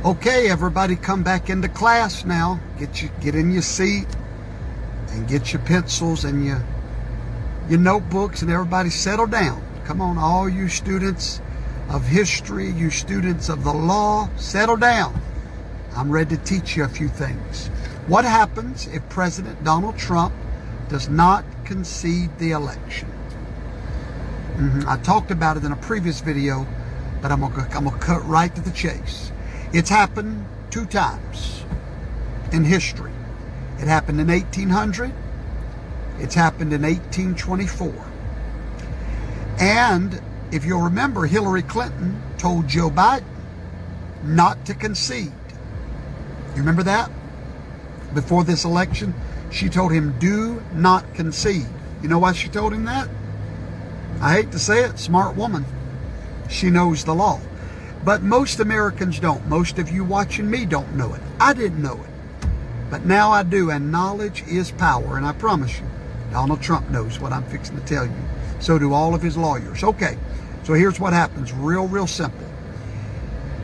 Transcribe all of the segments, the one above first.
Okay, everybody come back into class now. Get in your seat and get your pencils and your notebooks, and everybody settle down. Come on, all you students of history, you students of the law, settle down. I'm ready to teach you a few things. What happens if President Donald Trump does not concede the election? I talked about it in a previous video, but I'm gonna cut right to the chase. It's happened 2 times in history. It happened in 1800. It's happened in 1824. And if you'll remember, Hillary Clinton told Joe Biden not to concede. You remember that? Before this election, she told him, do not concede. You know why she told him that? I hate to say it, smart woman. She knows the law. But most Americans don't. Most of you watching me don't know it. I didn't know it. But now I do, and knowledge is power. And I promise you, Donald Trump knows what I'm fixing to tell you. So do all of his lawyers. Okay, so here's what happens. Real simple.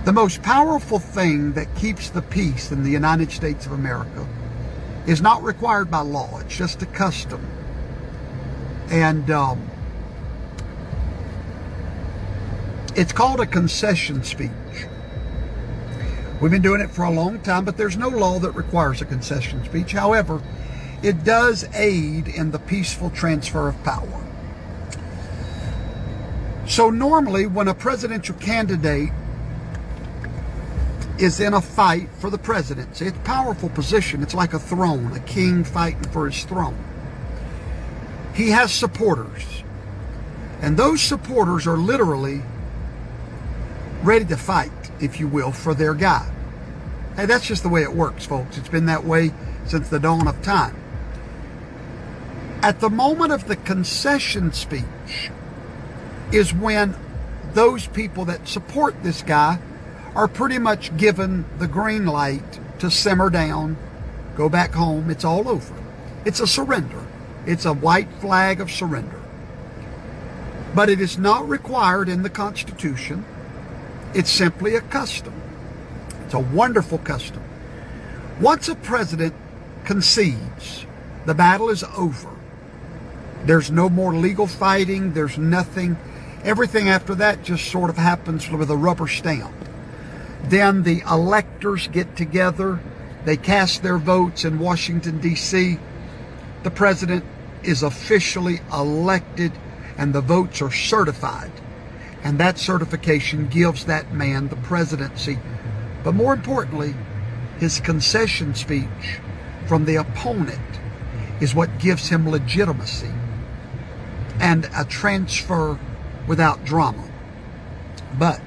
The most powerful thing that keeps the peace in the United States of America is not required by law. It's just a custom. And it's called a concession speech. We've been doing it for a long time, but there's no law that requires a concession speech. However, it does aid in the peaceful transfer of power. So normally when a presidential candidate is in a fight for the presidency, it's a powerful position. It's like a throne, a king fighting for his throne. He has supporters. And those supporters are literally ready to fight, if you will, for their guy. Hey, that's just the way it works, folks. It's been that way since the dawn of time. At the moment of the concession speech is when those people that support this guy are pretty much given the green light to simmer down, go back home. It's all over. It's a surrender. It's a white flag of surrender. But it is not required in the Constitution. It's simply a custom. It's a wonderful custom. Once a president concedes, the battle is over. There's no more legal fighting. There's nothing. Everything after that just sort of happens with a rubber stamp. Then the electors get together. They cast their votes in Washington, D.C. The president is officially elected and the votes are certified. And that certification gives that man the presidency. But more importantly, his concession speech from the opponent is what gives him legitimacy and a transfer without drama. But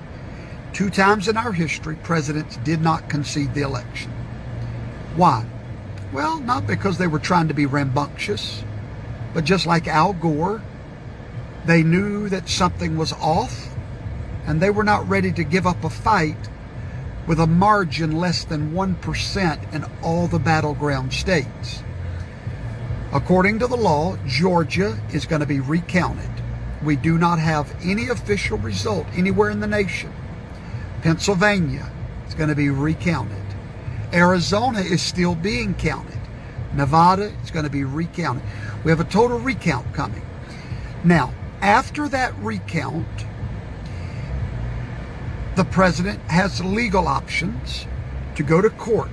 2 times in our history, presidents did not concede the election. Why? Well, not because they were trying to be rambunctious, but just like Al Gore, they knew that something was off, and they were not ready to give up a fight with a margin less than 1% in all the battleground states. According to the law, Georgia is going to be recounted. We do not have any official result anywhere in the nation. Pennsylvania is going to be recounted. Arizona is still being counted. Nevada is going to be recounted. We have a total recount coming. Now, after that recount, the president has legal options to go to court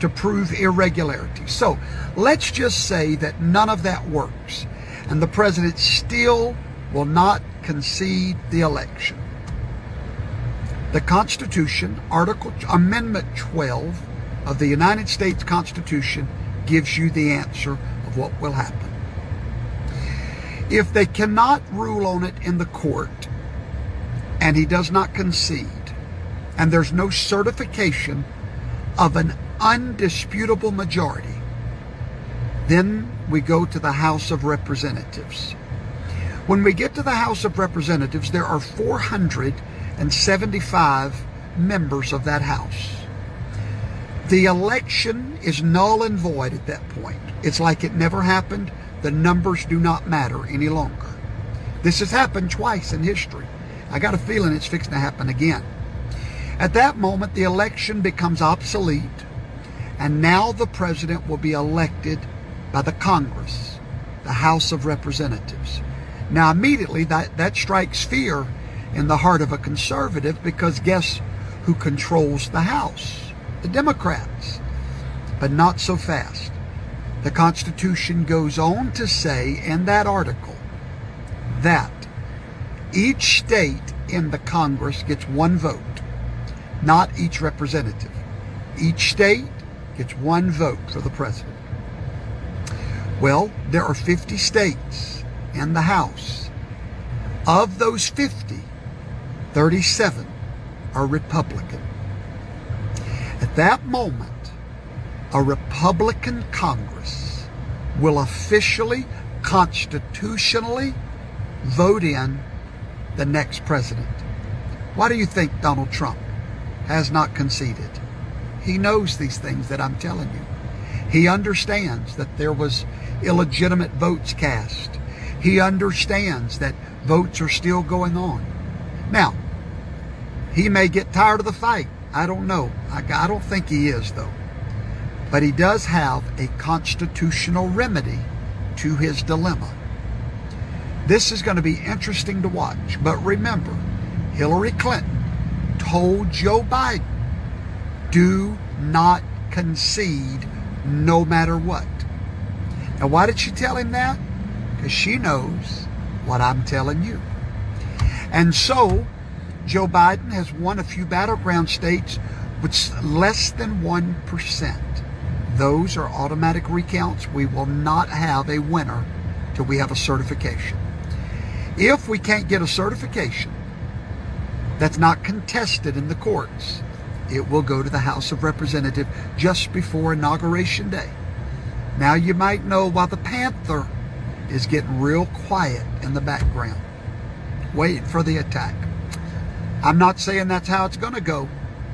to prove irregularity. So let's just say that none of that works and the president still will not concede the election. The Constitution, Amendment 12 of the United States Constitution gives you the answer of what will happen. If they cannot rule on it in the court and he does not concede, and there's no certification of an undisputable majority, then we go to the House of Representatives. When we get to the House of Representatives, there are 475 members of that House. The election is null and void at that point. It's like it never happened. The numbers do not matter any longer. This has happened twice in history. I got a feeling it's fixing to happen again. At that moment, the election becomes obsolete, and now the president will be elected by the Congress, the House of Representatives. Now, immediately, that strikes fear in the heart of a conservative, because guess who controls the House? The Democrats. But not so fast. The Constitution goes on to say in that article that each state in the Congress gets one vote, not each representative. Each state gets one vote for the president. Well, there are 50 states in the House. Of those 50, 37 are Republican. At that moment, a Republican Congress will officially, constitutionally vote in the next president. Why do you think Donald Trump has not conceded? He knows these things that I'm telling you. He understands that there was illegitimate votes cast. He understands that votes are still going on. Now, he may get tired of the fight. I don't know. I don't think he is, though. But he does have a constitutional remedy to his dilemma. This is going to be interesting to watch. But remember, Hillary Clinton told Joe Biden, do not concede no matter what. Now, why did she tell him that? Because she knows what I'm telling you. And so, Joe Biden has won a few battleground states with less than 1%. Those are automatic recounts. We will not have a winner till we have a certification. If we can't get a certification that's not contested in the courts, it will go to the House of Representatives just before Inauguration Day. Now, you might know why the Panther is getting real quiet in the background, waiting for the attack. I'm not saying that's how it's going to go,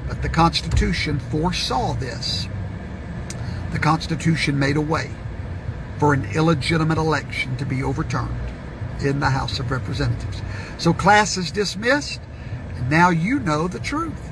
but the Constitution foresaw this. The Constitution made a way for an illegitimate election to be overturned in the House of Representatives. So class is dismissed, and now you know the truth.